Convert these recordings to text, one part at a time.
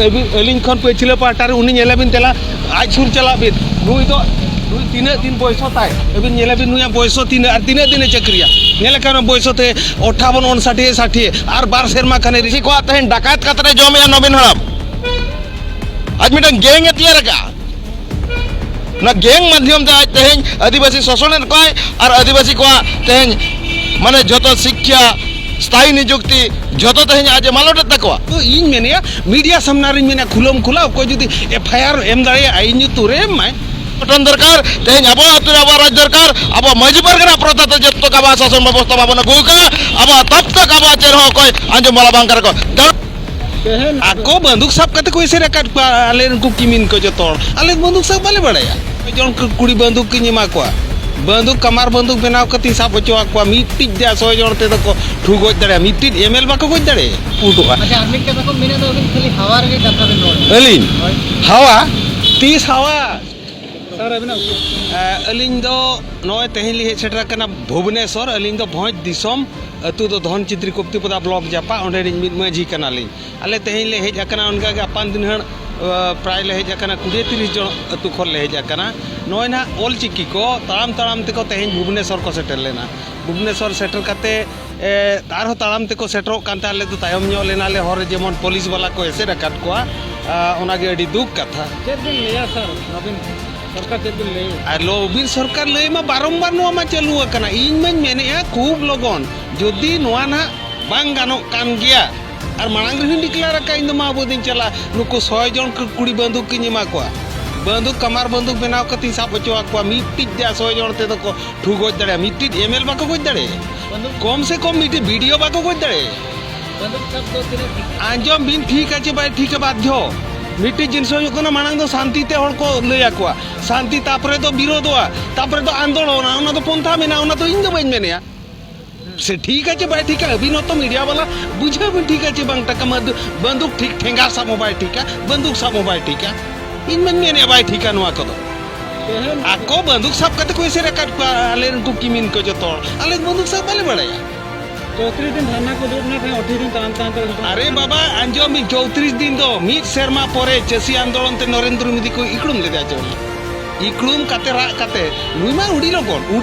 अलिंग खन पछिले पार्टा रे उनी नेला बिन तेला आज सुर चला बिन नुई तो नुई तीन दिन बयस ताय अबिन नेला बिन नुया बयस तीन और तीन दिन चक्रिया नेला कान बयस ते 58 60 और 12 सेरमा खाने ऋषि को आते हैं डकायत कतरे जमे नवीन हराम आज मिटन गैंग तैयार का ना गैंग माध्यम ते आज तेहें आदिवासी शोषण को और आदिवासी को तेहें माने जतो शिक्षा स्थायी नियुक्ति जतो तेहें आज मालोट तकवा तो इन मेने मीडिया सामने मेने खुलम खुला को जुदी एफआईआर एम दाड़े आइन तुरे माय पटन दरकार तेहें अब अतुर अब राज्य दरकार अब मजी परगना प्रता जतो का शासन व्यवस्था बाबन गुका अब तब तक अब चेर कोई आंजो मला बांकर को आको बंदूक सब कते कोई से रेकर्ड आले को किमिन को जतो आले बंदूक सब बाले बड़ाया जन कुड़ी बंदूक की निमा को बंदूक कमार बंदूक बनाव कति साब बचवा को मिट्टी जा 100 जन ते को ठु गोज दड़े मिट्टी एमएल बाको गोज दड़े पुटो अच्छा आदमी के बाको मिने दो खाली हवा रे कथा बिन रोड अलिन हवा 30 हवा सर अबिना अलिन दो नय तेहली हे सेटरा कना भुवनेश्वर अलिन दो भोज दिसम अतु दो धन चित्री कोप्तीपदा ब्लॉक जापा ओंडे मिद माझी कना लिन आले तेहले हेज अकना उनका के अपान दिन हण प्राय ले हेज अकना 20-30 जन अतु खोल ले हेज अकना नय ना ऑल चिकी को ताम ताम ते को तेहन भुवनेश्वर को सेटल लेना भुवनेश्वर सेटल कते तार ताम ते को सेटरो कांते आले तो तायम न्यो लेना ले हर जेमन पुलिस वाला को एसे रकाट को ओना गे अडी दुख कथा चेक दिन लेया सर नवीन सरकार चेक दिन ले आ लोबिन सरकार ले मा बारंबार नो मा चालू अकना इन मन मेने खूब लगन जदि नोआ ना बांग गानो कान गया और मांग रे डिक्लेयर का इन मा बोदिन चला नुको 100 जन कुड़ी बंदूक की निमा को बंदूक कमार बंदूक बनाव कति साब बचवा को मिट्टी जा 100 जन ते को ठु गोज दड़े मिट्टी एमएल बाको गोज दड़े कम से कम मिट्टी वीडियो बाको गोज दड़े बंदूक सब दो तीन आंजम बिन ठीक है भाई ठीक है बाध्य मिट्टी जिनस मांग दो शांति ते हर को लैया को शांति तापरे तो विरोधवा तापरे तो आंदोलन ओना तो पंथा मेना ओना तो इन दो बइन मेने से ठीक है भाई ठीक है अभी न तो मीडिया वाला बुझे भी ठीक है बांग टका बंदूक ठीक ठेंगा सा मोबाइल ठीक है बंदूक सा मोबाइल ठीक है इन मन मेने भाई ठीक है नुआ को आको बंदूक सब कते कोई से रेकर्ड आले को किमिन को जतो आले बंदूक सब बाले बड़ाया 34 दिन धरना को दूर ना 28 दिन तान अरे बाबा अंजो मी 34 दिन दो मीट शर्मा परे चसी आंदोलन ते नरेंद्र मोदी को इकड़ुम ले दिया चोली इकड़ुम काते रा काते नुईमा उड़ी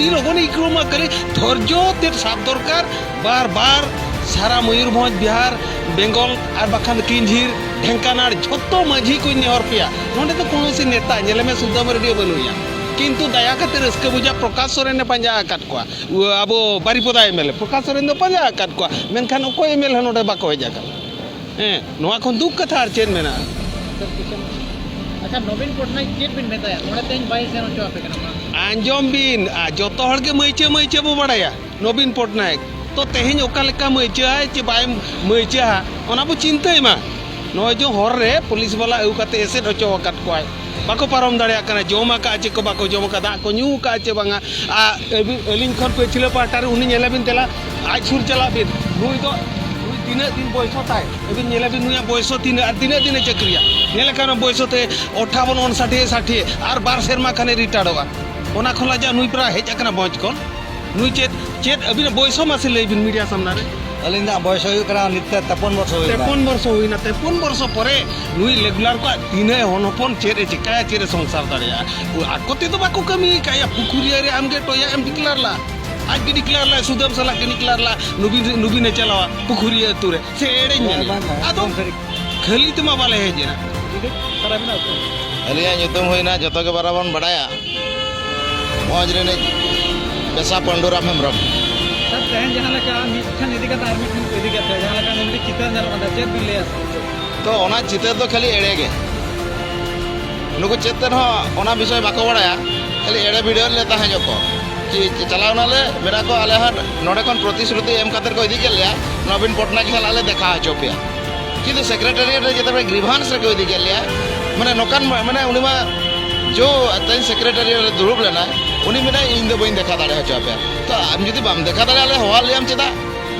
लोगन इकड़ुम करे धैर्य ते साब दरकार बार बार सारा मयूरभंज बिहार बेंगल और बाखान किंझिर ढेंकानार झोतो माझी को नेहर पिया नोंडे तो कोनोसी नेता नेले में सुदाम रेडियो बनुया किंतु दया खातिर रस्के बुझा प्रकाश सोरेन पंजा आकाट को अब बारिपदा एमएलए प्रकाश सोरेन दो पंजा आकाट को मेनखान oko एमएलए नोडे बाको हेजा का नोआ खन दुख कथा आर चेन मेना अच्छा नवीन पटनायक चेक बिन मेताया नोडे तेन 22 जन चो आपे कना आंजम बिन जतो हड़ के मैचे बो बड़ाया नवीन पटनायक तो तेहें ओका लेका मैचे चे बाय मैचे ओना बो चिंताय मा नय जो हर रे पुलिस वाला एउ काते एसे डचो काट कोय बाको पारम दाड़िया कना जमा का चे को बाको जमा का दा को न्यू का चे बांगा अलिंग खन पछिले पार्टा रे उनी नेला बिन तेला आज सुर चला बिन नुई तो तीन दिन बयस ताय अबिन नेला बिन नुया बयस तीन और तीन दिन चक्रिया नेला कान बयस ते 58 60 और 12 सेरमा खाने रिटायर्डवा ओना खोला जा नुई प्रा हेज अकना बंच कोन नुई चेत अबिन बयस मासे ले बिन मीडिया सामने अलिंदा बयस हुई करा नित्य 53 वर्ष हुई 53 वर्ष हुई ना 53 वर्ष परे नुई रेगुलर को तीन होनपन चेरे चिकाया चेरे संसार दाड़िया आकोते तो बाको कमी काया पुकुरिया रे आमगे टोया एम डिक्लेयर ला आज के डिक्लेयर ला सुदम सला के डिक्लेयर ला नुबी ने चलावा पुकुरिया तुरे से एड़े आदो खाली तुमा वाले है जेना अलिया nyutum होइना जतो के बराबर बड़ाया मौज रे ने पेशा पंडुरा हेम्ब्रम सर तेन जहां लका मिठन इदी का आर्मी ठन इदी का जहां लका नंदी चितर जल मादा चेक बिन ले तो ओना चितर तो खाली एड़े गे नुको चितर हो ओना विषय बाको बड़ाया खाली एड़े वीडियो लेता है जको चलावना ले मेरा को आले हर नोडे कोन प्रतिश्रुति एम खातिर को इदी के लिया नवीन पटनायक साल आले देखा चोपिया किंतु सेक्रेटरीट रे जते ग्रीवांस रे को इदी के लिया माने नोकान माने उनिमा जो तैन सेक्रेटरी रे दुरुब लेना उनी मेना इन दो बइन देखा दाड़े चोपिया तो आम जदी बाम देखा दाड़े आले हवा लियाम चेदा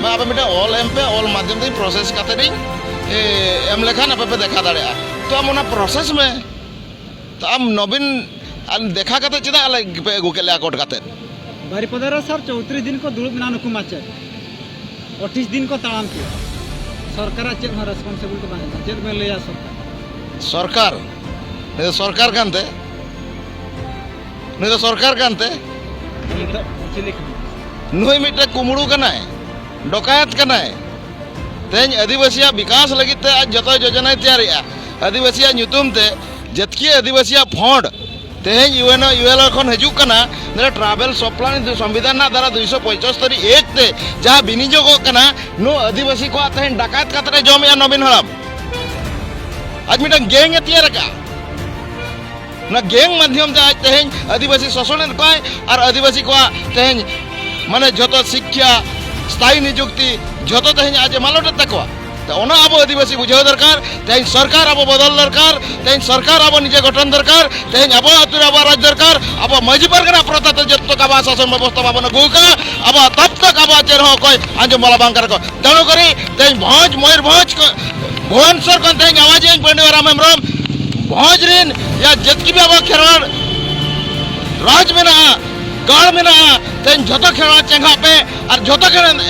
मैं अब मेटा ऑल एम पे ऑल माध्यम से प्रोसेस काते दी एम लेखा ना पे देखा दाड़े तो हम ओना प्रोसेस में तो आम नवीन देखा काते चेदा आले पे गुकेले कोट काते बारिपदा सर 34 दिन को दुरुब ना नुकुमा चे 28 दिन को ताड़ाम के सरकार चेक में रेस्पॉन्सिबल को चेक में ले सरकार सरकार नहीं सरकार कानते नहीं सरकार कानते नुई मिट्टे कुमड़ू कनाय डकायत कनाय तेज आदिवासी विकास लगित आज जो योजना तैयारी आदिवासी नुतुम ते जतकी आदिवासी फंड तेज यूएल खन हजूकना ट्रावेल सप्लान संविधान द्वारा 275 एक ते जहाँ विनियोग नो आदिवासी को तेज डकायत कतरे जमे नवीन हराम आज मिटन गैंग तैयार ना गैंग माध्यम आज तेज आदिवासी शोषण को और आदिवासी को तेज माने जो शिक्षा स्थायी नियुक्ति जो तेज आज मालट तक अब आदिवासी बुझाव दरकार तेज सरकार अब बदल दरकार तेज सरकार अब निजे गठन दरकार तेज अब अब राज दरकार अब मजी परगना प्रथा तो जब तक अब शासन व्यवस्था बाबन गुका अब तब तक अब चेर कोई आंजम वाला बांकर को तेणु करी तेज भोज मयूरभंज भुवनेश्वर को तेज आवाज पंडित राम हेम्ब्रम भोज रिन या जतकी भी अब खेलवाड़ राज में गढ़ में तेज जो खेलवाड़ चेंगा पे और जो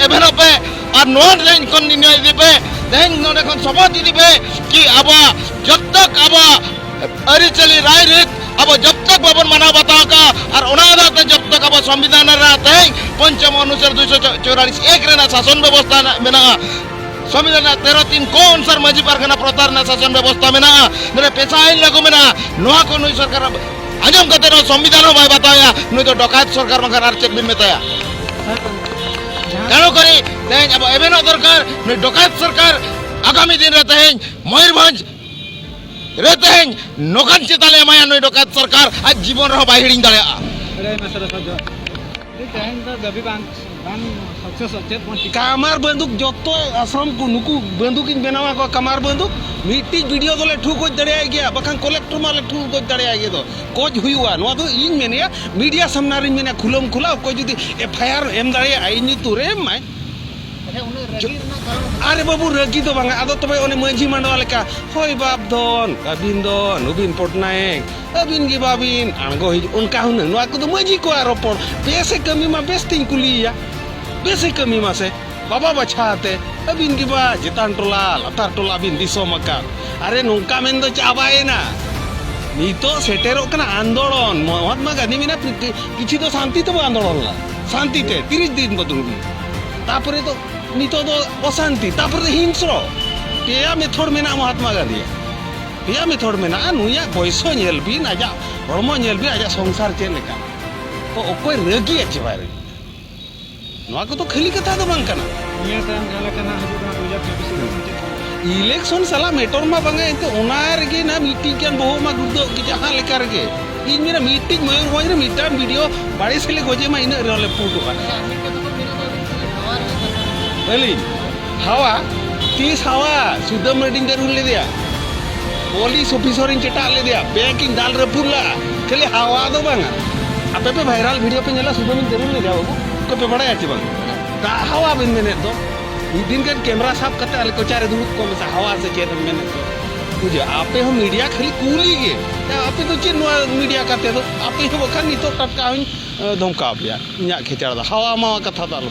एभेन पे और नोट तेज को निर्णय पे तेज नोडे शपथ दी पे कि अब जब तक अब अरिचली राय रीत अब जब तक बाबन माना बताओ का और जब तक अब संविधान तेज पंचम अनुच्छेद 244 एक शासन व्यवस्था में संविधान 13(3) को अनुसार मजी पारगना प्रतार शासन व्यवस्था में मेरे पेशा आईन लागू में नुआ को नुई सरकार आजम करते संविधान बै बताया नुई तो डकायत सरकार में और चेक बिन मेताया तेणु करी तेज अब एवेन दरकार नुई डकायत सरकार आगामी दिन रे तेज मयूरभंज रे तेज नोकान चेताले माया नुई डकायत सरकार आज जीवन रे बाय हिडिंग दाड़ेया कामार बंदूक जो आश्रम को नुकु बंदूक बनावा को कमार बंदूक मिट्टी वीडियो दोले ठुक दड़े गया बखान कलेक्टर माले ठुक दड़े गया तो कोज हुआ नो तो इन मेने मीडिया सामना रे मेने खुलम खुला कोई जुदी एफआईआर एम दड़े आईनी तुरे माय अरे बाबू रगी तो बांगा आदो तबे ओने मंझी मांडवा लेका होय बाप दोन नवीन पटनायक अबिन गे बाबिन आंगो हिज उनका हुन नोआ को तो मंझी को आरोपण बेसे कमी मा बेस्तिन कुलिया बेसे कमी मा से बाबा बछाते अबिन गे बा जितान टोला लतार टोला बिन दिसोम का अरे नोंका मेन दो चाबायना नितो सेटेरो कना आंदोलन महात्मा गांधी मेना किछि तो शांति तो आंदोलन ला शांति ते 30 दिन बदुल तापरे तो नितो तो अशांति तापरे हिंस्र पेया मेथड मेना महात्मा गांधी पेया मेथड मेना नुया बयसो नेल बिन आजा हरमो नेल बिन आजा संसार चेन लेका तो ओकोय रगी आचे बारे नोआ को तो खाली कथा दो बांग कना निया ताम जाला कना हजू इलेक्शन साला मेटर मा बांगे तो ओनार गे ना मीटिंग के बहु मा गुदो कि जहां लेकर के इन मेरा मीटिंग मयूरभंज रे मीटर वीडियो बाड़े से ले गोजे मा इन रोले पुटो बली हवा तीस हवा सुद्धा मीटिंग जरूर ले दिया पुलिस ऑफिसर इन चटा ले दिया बैंकिंग डाल रे पुला खाली हवा दो बांगा आपे पे वायरल वीडियो पे नेला सुद्धा में जरूर ले जाओ को पे बड़ा आची बांग ता हवा बिन मेने तो दिन के कैमरा साफ करते आले को चारे दूर को में हवा से चेत मैंने तो मुझे आपे हम मीडिया खाली कूली गे आपे तो चिन मीडिया करते तो आपे हो बखन नी तो टटका धमका बिया न्या खेचाड़ा हवा मा कथा दाल